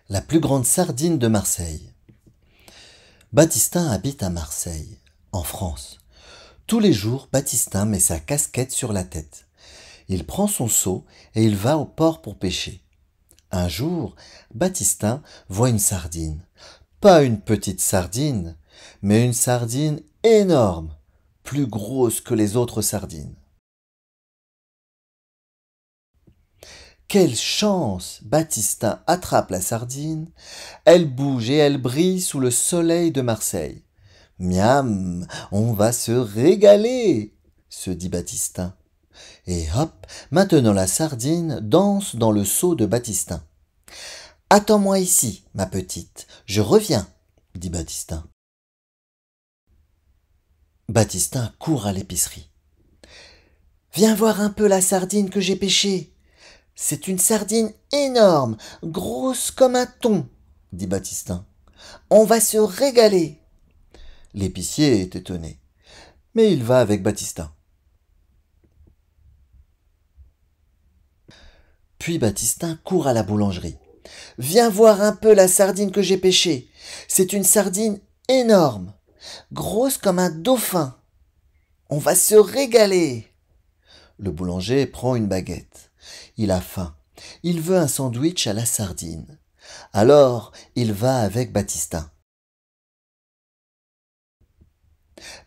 La plus grande sardine de Marseille. Baptistin habite à Marseille, en France. Tous les jours, Baptistin met sa casquette sur la tête. Il prend son seau et il va au port pour pêcher. Un jour, Baptistin voit une sardine. Pas une petite sardine, mais une sardine énorme, plus grosse que les autres sardines. Quelle chance! Baptistin attrape la sardine. Elle bouge et elle brille sous le soleil de Marseille. Miam, on va se régaler, se dit Baptistin. Et hop, maintenant la sardine danse dans le seau de Baptistin. Attends-moi ici, ma petite, je reviens, dit Baptistin. Baptistin court à l'épicerie. Viens voir un peu la sardine que j'ai pêchée. C'est une sardine énorme, grosse comme un thon, dit Baptistin. On va se régaler. L'épicier est étonné, mais il va avec Baptistin. Puis Baptistin court à la boulangerie. Viens voir un peu la sardine que j'ai pêchée. C'est une sardine énorme, grosse comme un dauphin. On va se régaler. Le boulanger prend une baguette. Il a faim. Il veut un sandwich à la sardine. Alors, il va avec Baptistin.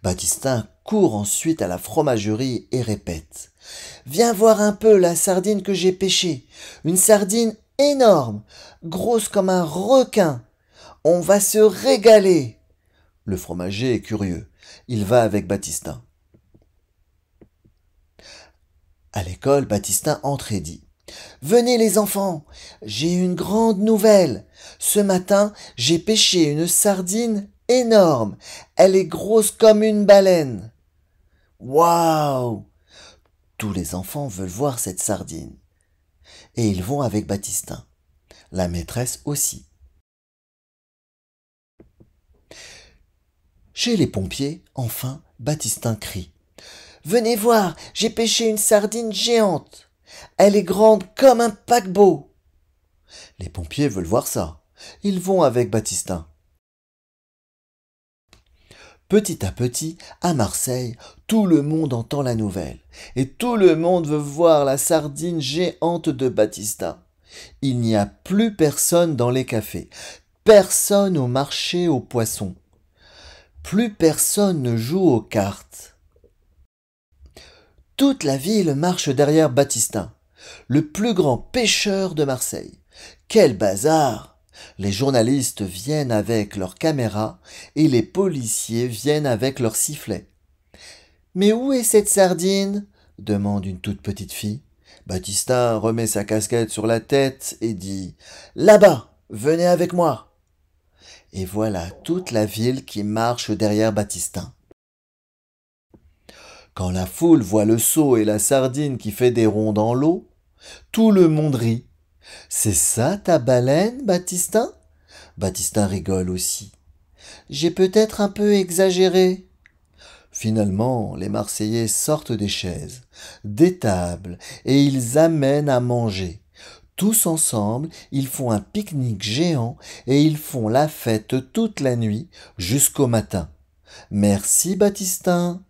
Baptistin court ensuite à la fromagerie et répète. Viens voir un peu la sardine que j'ai pêchée. Une sardine énorme, grosse comme un requin. On va se régaler. Le fromager est curieux. Il va avec Baptistin. À l'école, Baptistin entre et dit. Venez les enfants, j'ai une grande nouvelle. Ce matin, j'ai pêché une sardine énorme. Elle est grosse comme une baleine. Waouh! Tous les enfants veulent voir cette sardine. Et ils vont avec Baptistin. La maîtresse aussi. Chez les pompiers, enfin, Baptistin crie. Venez voir, j'ai pêché une sardine géante. Elle est grande comme un paquebot. Les pompiers veulent voir ça. Ils vont avec Baptistin. Petit à petit, à Marseille, tout le monde entend la nouvelle. Et tout le monde veut voir la sardine géante de Baptistin. Il n'y a plus personne dans les cafés. Personne au marché aux poissons. Plus personne ne joue aux cartes. Toute la ville marche derrière Baptistin, le plus grand pêcheur de Marseille. Quel bazar! Les journalistes viennent avec leurs caméras et les policiers viennent avec leurs sifflets. Mais où est cette sardine? Demande une toute petite fille. Baptistin remet sa casquette sur la tête et dit Là-bas, venez avec moi. Et voilà toute la ville qui marche derrière Baptistin. Quand la foule voit le seau et la sardine qui fait des ronds dans l'eau, tout le monde rit. C'est ça ta baleine, Baptistin? Baptistin rigole aussi. J'ai peut-être un peu exagéré. Finalement, les Marseillais sortent des chaises, des tables, et ils amènent à manger. Tous ensemble, ils font un pique-nique géant et ils font la fête toute la nuit jusqu'au matin. Merci, Baptistin.